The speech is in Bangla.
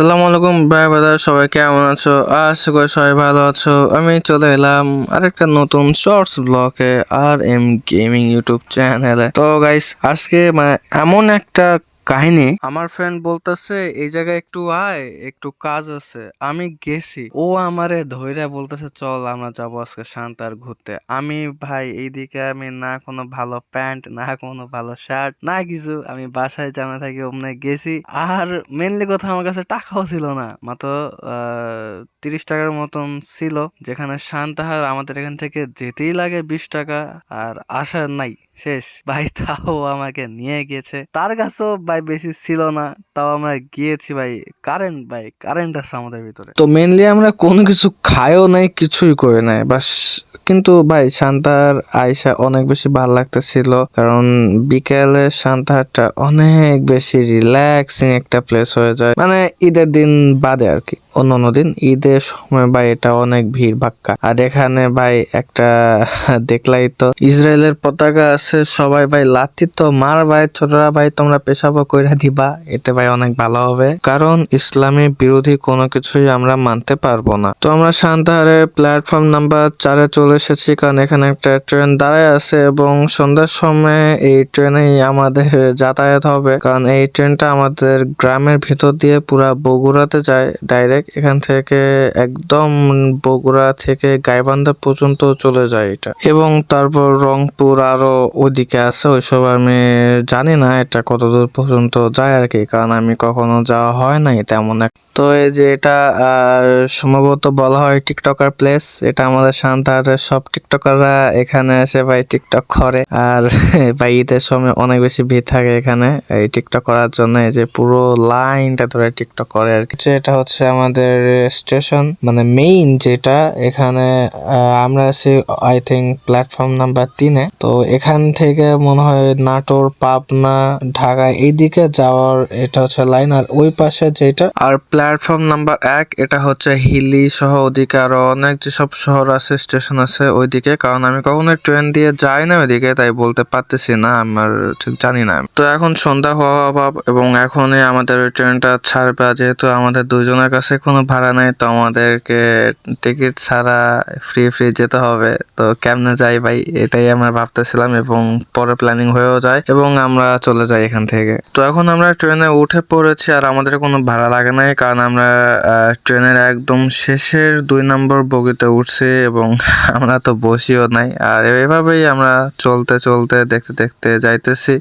আসসালামু আলাইকুম ভাই ব্রাদার, সবাই কেমন আছো? আশা করি সবাই ভালো আছো। আমি চলে এলাম আরেকটা নতুন শর্টস ব্লগে আর এম গেমিং ইউটিউব চ্যানেলে। তো গাইস, আজকে এমন একটা কাহিনী, আমার ফ্রেন্ড বলতেছে এই জায়গায় একটু আয়, একটু কাজ আছে। আমি গেছি, ও আমারে ধইরা বলতেছে চল আমরা যাবো আজকে শান্তার ঘুরতে। আমি ভাই এইদিকে আমি না কোনো ভালো প্যান্ট, না কোনো ভালো শার্ট, না কিছু, আমি বাসায় জামা থাকি অমনে গেছি। আর মেনলি কথা, আমার কাছে টাকাও ছিল না, মাত্র 30 টাকার মতন ছিল, যেখানে শান্তাহার আমাদের এখান থেকে যেতেই লাগে 20 টাকা, আর আসার নাই শেষ ভাই। তাও আমাকে নিয়ে গিয়েছে, তার কাছেও ভাই বেশি ছিল না, তাও আমরা গিয়েছি ভাই। কারেন্ট আছে আমাদের ভিতরে। তো মেনলি আমরা কোনো কিছু খাইও নাই, কিছুই করে নাই বাস। কিন্তু ভাই শান্তাহার আয়সা অনেক বেশি ভালো লাগতেছিল, কারণ বিকেলে শান্তাহারটা অনেক বেশি রিল্যাক্সিং একটা প্লেস হয়ে যায়, মানে ঈদের দিন বাদে আর কি। অন্যান্য দিন ঈদের সময় ভাই এটা অনেক ভিড় ভাক্কা। আর এখানে ভাই একটা দেখলাই তো, ইসরায়েলের পতাকা আছে, সবাই ভাই লাথি তো মার ভাই, ছোটরা ভাই তোমরা পেশাবো কইরা দিবা, এতে ভাই অনেক ভালো হবে, কারণ ইসলামী বিরোধী কোনো কিছুই আমরা মানতে পারবো না। তো আমরা শান্তাহারে প্ল্যাটফর্ম নাম্বার 4-এ চলে এসেছি, কারণ এখানে একটা ট্রেন দাঁড়ায় আছে এবং সন্ধ্যার সময় এই ট্রেনেই আমাদের যাতায়াত হবে, কারণ এই ট্রেনটা আমাদের গ্রামের ভিতর দিয়ে পুরা বগুড়াতে যায় ডাইরেক্ট। এখান থেকে একদম বগুড়া থেকে গাইবান্ধা পর্যন্ত চলে যায় এটা, এবং তারপর রংপুর আরো ওদিকে আছে, ওইসব আমি জানি না এটা কত দূর পর্যন্ত যায় আর কি, কারণ আমি কখনো যাওয়া হয় নাই তেমন এক। তো এই যে এটা সম্ভবত বলা হয় টিকটকার প্লেস, এটা আমাদের শান্তাহারের সব টিকটকাররা এখানে এসে ভাই টিকটক করে। আর ভাই ঈদের সময় অনেক বেশি ভিড় থাকে এখানে এই টিকটক করার জন্য, এই যে পুরো লাইনটা ধরে টিকটক করে আর কি। এটা হচ্ছে আমাদের স্টেশন, মানে মেইন যেটা, এখানে আমরা আছি আই থিঙ্ক প্ল্যাটফর্ম নাম্বার 3-এ। তো এখান থেকে মনে হয় নাটোর, পাবনা, ঢাকা এইদিকে যাওয়ার এটা হচ্ছে লাইন, আর ওই পাশে যেটা আর প্ল্যাটফর্ম নাম্বার 1, এটা হচ্ছে হিলি সহ ওদিকে আরো অনেক যেসব শহর আছে, স্টেশন আছে ওইদিকে, কারণ আমি কখনো ট্রেন দিয়ে যাই না ওইদিকে, তাই বলতে পারতেছি না, আমার ঠিক জানি না। তো এখন সন্ধ্যা হওয়া অভাব, এবং এখনই আমাদের ওই ট্রেনটা ছাড়বে, যেহেতু আমাদের দুজনের কাছে কোনো ভাড়া নেই, তো আমাদেরকে টিকিট ছাড়া ফ্রি যেতে হবে। তো কেমনে যাই ভাই, এটাই আমরা ভাবতেছিলাম, এবং পরে প্ল্যানিং হয়েও যায় এবং আমরা চলে যাই এখান থেকে। তো এখন আমরা ট্রেনে উঠে পড়েছি, আর আমাদের কোনো ভাড়া লাগে নাই, কারণ আমরা ট্রেনের একদম শেষের 2 নম্বর বগিতে উঠছি, এবং আমরা তো বসিও নাই। আর এভাবেই আমরা চলতে দেখতে যাইতেছি।